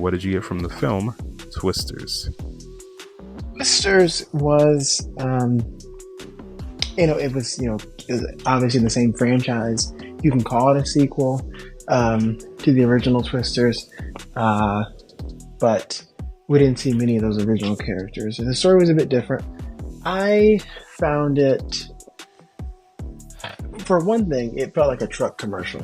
what did you get from the film Twisters? Twisters was, it was obviously the same franchise. You can call it a sequel to the original Twisters, but we didn't see many of those original characters. The story was a bit different. I found it, for one thing, it felt like a truck commercial.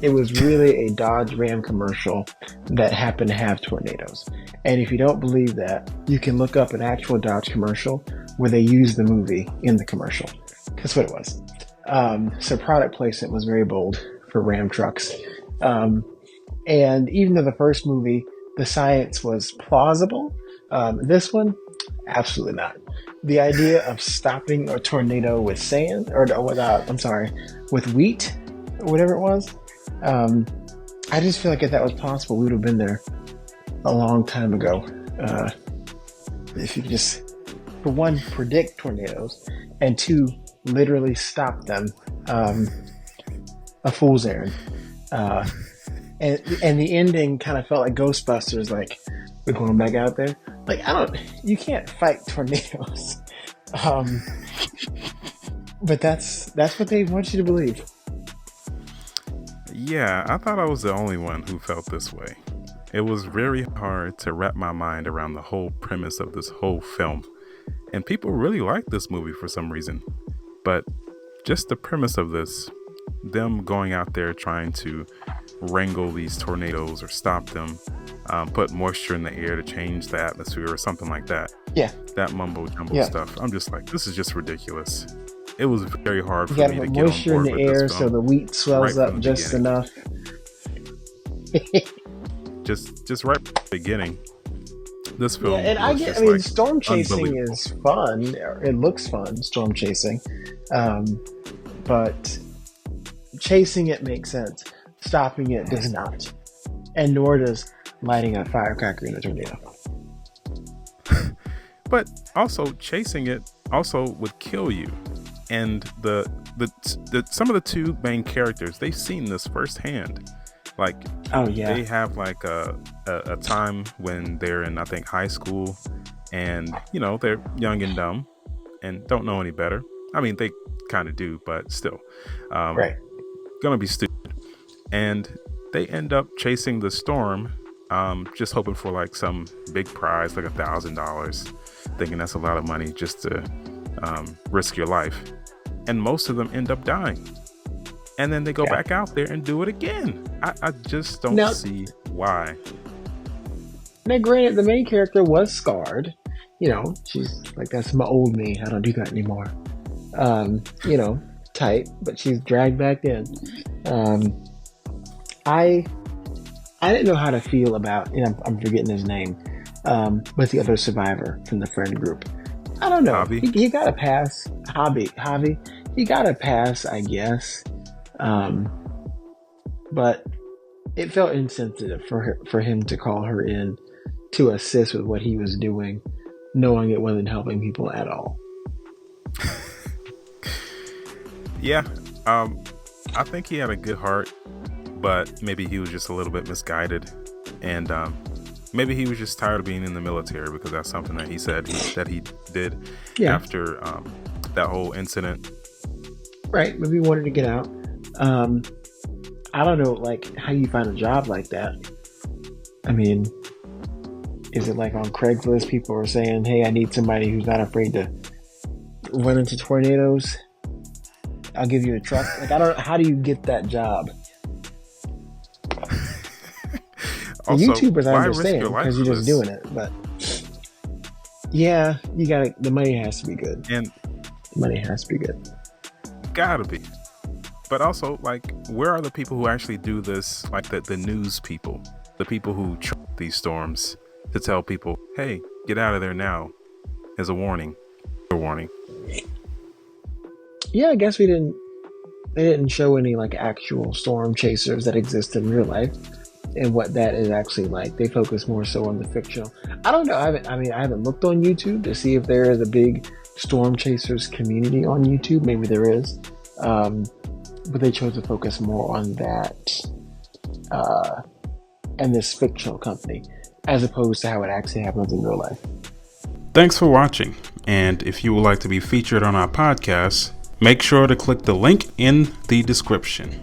It was really a Dodge Ram commercial that happened to have tornadoes. And if you don't believe that, you can look up an actual Dodge commercial where they use the movie in the commercial. That's what it was. So product placement was very bold for Ram trucks. And even though the first movie, the science was plausible, this one, absolutely not. The idea of stopping a tornado with sand, with wheat, or whatever it was, I just feel like if that was possible, we would have been there a long time ago. If you just, for one, predict tornadoes, and two, literally stop them, a fool's errand. And the ending kind of felt like Ghostbusters, like, we're going back out there. Like, you can't fight tornadoes. But that's what they want you to believe. Yeah, I thought I was the only one who felt this way. It was very hard to wrap my mind around the whole premise of this whole film. And people really like this movie for some reason. But just the premise of this, them going out there trying to wrangle these tornadoes or stop them, put moisture in the air to change the atmosphere or something like that. Yeah. That mumbo jumbo stuff. I'm just like, this is just ridiculous. It was very hard for me to get on board with this film. Moisture in the air so the wheat swells up just enough. just right from the beginning. This film. Yeah, and storm chasing is fun. It looks fun, storm chasing. But chasing it makes sense. Stopping it does not. And nor does lighting a firecracker in a tornado. But also chasing it also would kill you. And the some of the two main characters, they've seen this firsthand. Like, they have like a time when they're in, I think, high school, and they're young and dumb and don't know any better. I mean, they kind of do, but still, right, gonna be stupid. And they end up chasing the storm, just hoping for like some big prize, like $1,000, thinking that's a lot of money just to risk your life. And most of them end up dying. And then they go back out there and do it again. I just don't see why. Now, granted, the main character was scarred. She's like, that's my old me. I don't do that anymore. Tight, but she's dragged back in. I didn't know how to feel about, I'm forgetting his name, but the other survivor from the friend group. I don't know. Javi. He got a pass. Javi. He got a pass, I guess. But it felt insensitive for him to call her in to assist with what he was doing, knowing it wasn't helping people at all. Yeah. I think he had a good heart, but maybe he was just a little bit misguided. And maybe he was just tired of being in the military, because that's something that he said that he did after that whole incident. Right. Maybe he wanted to get out. I don't know, like, how you find a job like that. I mean, is it like on Craigslist, people are saying, hey, I need somebody who's not afraid to run into tornadoes? I'll give you a truck. Like, I don't know, how do you get that job? Also, YouTubers, I understand, because you're just doing it, but yeah, the money has to be good. And money has to be good. Gotta be. But also, like, where are the people who actually do this? Like the news people, the people who track these storms to tell people, hey, get out of there now, as a warning. A warning. Yeah, I guess they didn't show any like actual storm chasers that exist in real life and what that is actually like. They focus more so on the fictional. I don't know. I haven't looked on YouTube to see if there is a big storm chasers community on YouTube. Maybe there is. But they chose to focus more on that and this fictional company. as opposed to how it actually happens in real life. Thanks for watching, and if you would like to be featured on our podcast, make sure to click the link in the description.